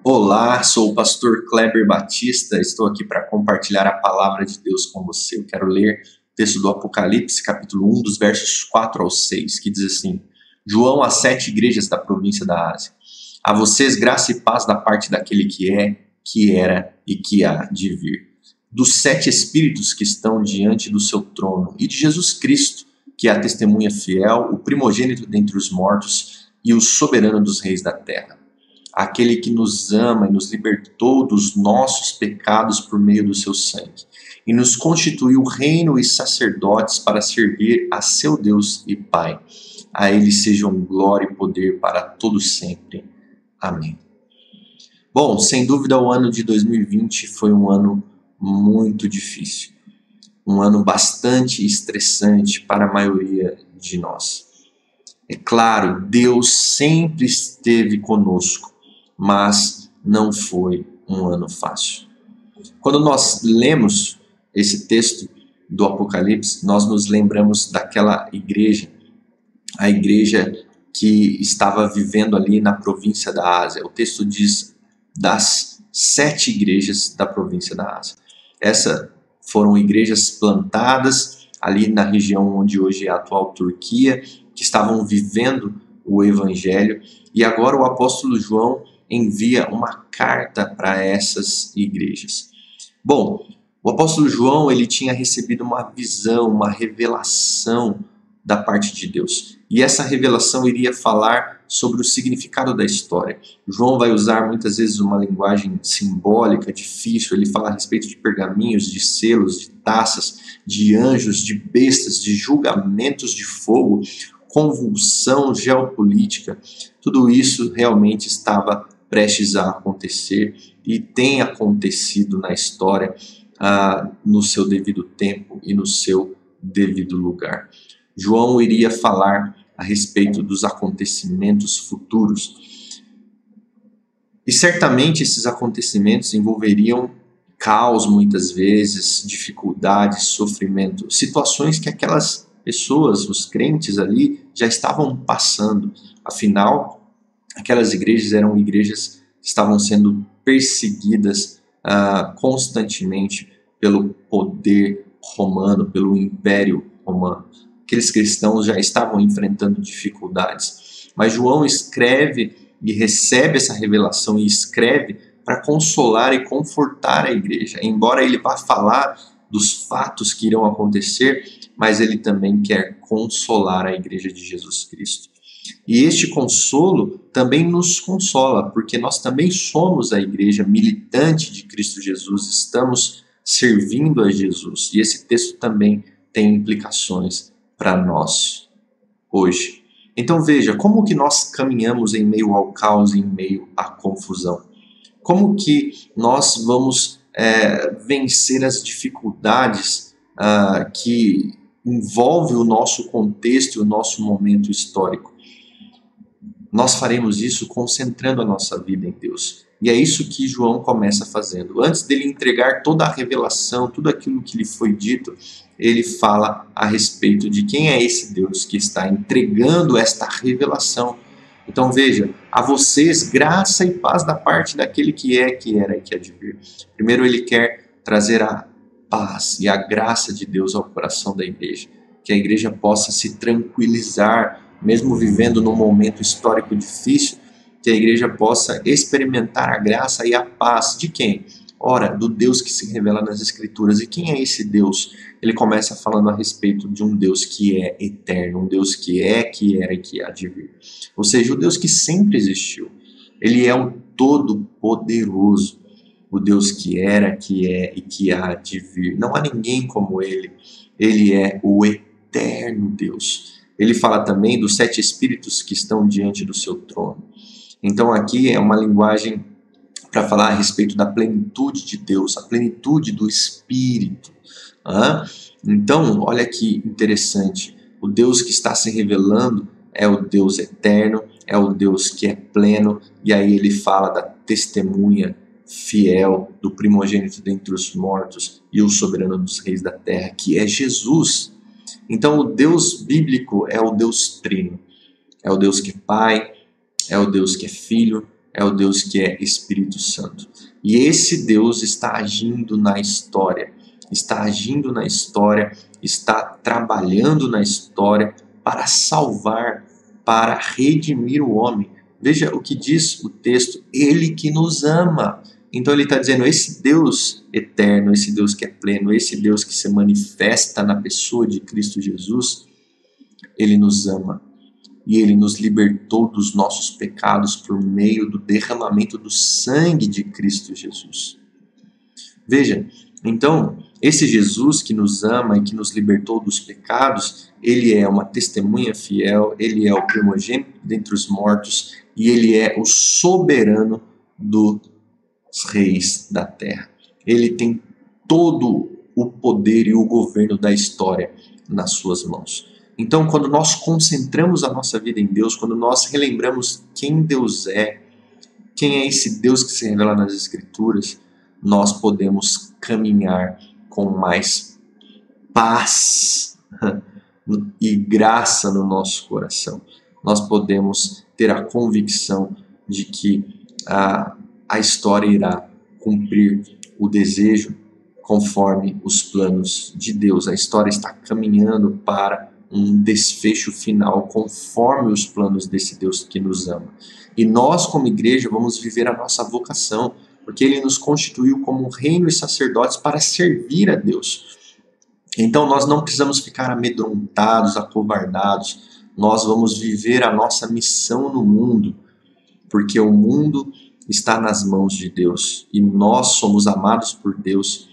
Olá, sou o pastor Kleber Batista, estou aqui para compartilhar a palavra de Deus com você. Eu quero ler o texto do Apocalipse, capítulo 1, dos versos 4 ao 6, que diz assim: João às 7 igrejas da província da Ásia. A vocês graça e paz da parte daquele que é, que era e que há de vir. Dos 7 espíritos que estão diante do seu trono e de Jesus Cristo, que é a testemunha fiel, o primogênito dentre os mortos e o soberano dos reis da terra. Aquele que nos ama e nos libertou dos nossos pecados por meio do seu sangue, e nos constituiu reino e sacerdotes para servir a seu Deus e Pai. A ele sejam glória e poder para todo sempre. Amém. Bom, sem dúvida o ano de 2020 foi um ano muito difícil, um ano bastante estressante para a maioria de nós. É claro, Deus sempre esteve conosco, mas não foi um ano fácil. Quando nós lemos esse texto do Apocalipse, nós nos lembramos daquela igreja, a igreja que estava vivendo ali na província da Ásia. O texto diz das 7 igrejas da província da Ásia. Essas foram igrejas plantadas ali na região onde hoje é a atual Turquia, que estavam vivendo o evangelho, e agora o apóstolo João envia uma carta para essas igrejas. Bom, o apóstolo João ele tinha recebido uma visão, uma revelação da parte de Deus. E essa revelação iria falar sobre o significado da história. João vai usar muitas vezes uma linguagem simbólica, difícil. Ele fala a respeito de pergaminhos, de selos, de taças, de anjos, de bestas, de julgamentos de fogo, convulsão geopolítica. Tudo isso realmente estava prestes a acontecer e tem acontecido na história no seu devido tempo e no seu devido lugar. João iria falar a respeito dos acontecimentos futuros. E certamente esses acontecimentos envolveriam caos muitas vezes, dificuldades, sofrimento, situações que aquelas pessoas, os crentes ali, já estavam passando. Afinal, aquelas igrejas eram igrejas que estavam sendo perseguidas constantemente pelo poder romano, pelo império romano. Aqueles cristãos já estavam enfrentando dificuldades. Mas João escreve e recebe essa revelação e escreve para consolar e confortar a igreja. Embora ele vá falar dos fatos que irão acontecer, mas ele também quer consolar a igreja de Jesus Cristo. E este consolo também nos consola, porque nós também somos a igreja militante de Cristo Jesus, estamos servindo a Jesus. E esse texto também tem implicações para nós hoje. Então veja, como que nós caminhamos em meio ao caos, em meio à confusão? Como que nós vamos vencer as dificuldades que envolvem o nosso contexto e o nosso momento histórico? Nós faremos isso concentrando a nossa vida em Deus. E é isso que João começa fazendo. Antes dele entregar toda a revelação, tudo aquilo que lhe foi dito, ele fala a respeito de quem é esse Deus que está entregando esta revelação. Então veja, a vocês graça e paz da parte daquele que é, que era e que há de vir. Primeiro ele quer trazer a paz e a graça de Deus ao coração da igreja. Que a igreja possa se tranquilizar, mesmo vivendo num momento histórico difícil, que a igreja possa experimentar a graça e a paz de quem? Ora, do Deus que se revela nas Escrituras. E quem é esse Deus? Ele começa falando a respeito de um Deus que é eterno, um Deus que é, que era e que há de vir. Ou seja, o Deus que sempre existiu. Ele é o Todo-Poderoso, o Deus que era, que é e que há de vir. Não há ninguém como ele. Ele é o eterno Deus. Ele fala também dos 7 espíritos que estão diante do seu trono. Então aqui é uma linguagem para falar a respeito da plenitude de Deus, a plenitude do Espírito. Então, olha que interessante. O Deus que está se revelando é o Deus eterno, é o Deus que é pleno, e aí ele fala da testemunha fiel, do primogênito dentre os mortos e o soberano dos reis da terra, que é Jesus. Então o Deus bíblico é o Deus trino, é o Deus que é Pai, é o Deus que é Filho, é o Deus que é Espírito Santo. E esse Deus está agindo na história, está trabalhando na história para salvar, para redimir o homem. Veja o que diz o texto, ele que nos ama. Então ele está dizendo, esse Deus eterno, esse Deus que é pleno, esse Deus que se manifesta na pessoa de Cristo Jesus, ele nos ama. E ele nos libertou dos nossos pecados por meio do derramamento do sangue de Cristo Jesus. Veja, então, esse Jesus que nos ama e que nos libertou dos pecados, ele é uma testemunha fiel, ele é o primogênito dentre os mortos e ele é o soberano dos reis da terra. Ele tem todo o poder e o governo da história nas suas mãos. Então, quando nós concentramos a nossa vida em Deus, quando nós relembramos quem Deus é, quem é esse Deus que se revela nas Escrituras, nós podemos caminhar com mais paz e graça no nosso coração. Nós podemos ter a convicção de que a história irá cumprir o desejo conforme os planos de Deus. A história está caminhando para um desfecho final conforme os planos desse Deus que nos ama. E nós, como igreja, vamos viver a nossa vocação, porque Ele nos constituiu como reino e sacerdotes para servir a Deus. Então nós não precisamos ficar amedrontados, acovardados. Nós vamos viver a nossa missão no mundo, porque o mundo está nas mãos de Deus e nós somos amados por Deus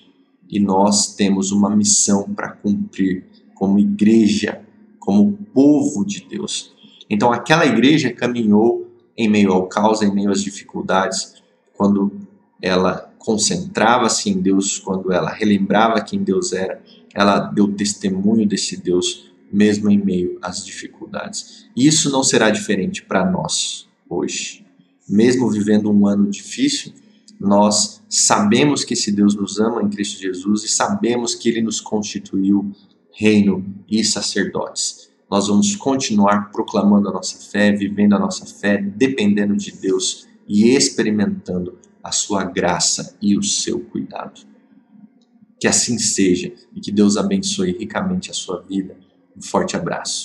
e nós temos uma missão para cumprir como igreja, como povo de Deus. Então aquela igreja caminhou em meio ao caos, em meio às dificuldades, quando ela concentrava-se em Deus, quando ela relembrava quem Deus era, ela deu testemunho desse Deus, mesmo em meio às dificuldades. E isso não será diferente para nós hoje. Mesmo vivendo um ano difícil, nós sabemos que esse Deus nos ama em Cristo Jesus e sabemos que Ele nos constituiu reino e sacerdotes. Nós vamos continuar proclamando a nossa fé, vivendo a nossa fé, dependendo de Deus e experimentando a sua graça e o seu cuidado. Que assim seja e que Deus abençoe ricamente a sua vida. Um forte abraço.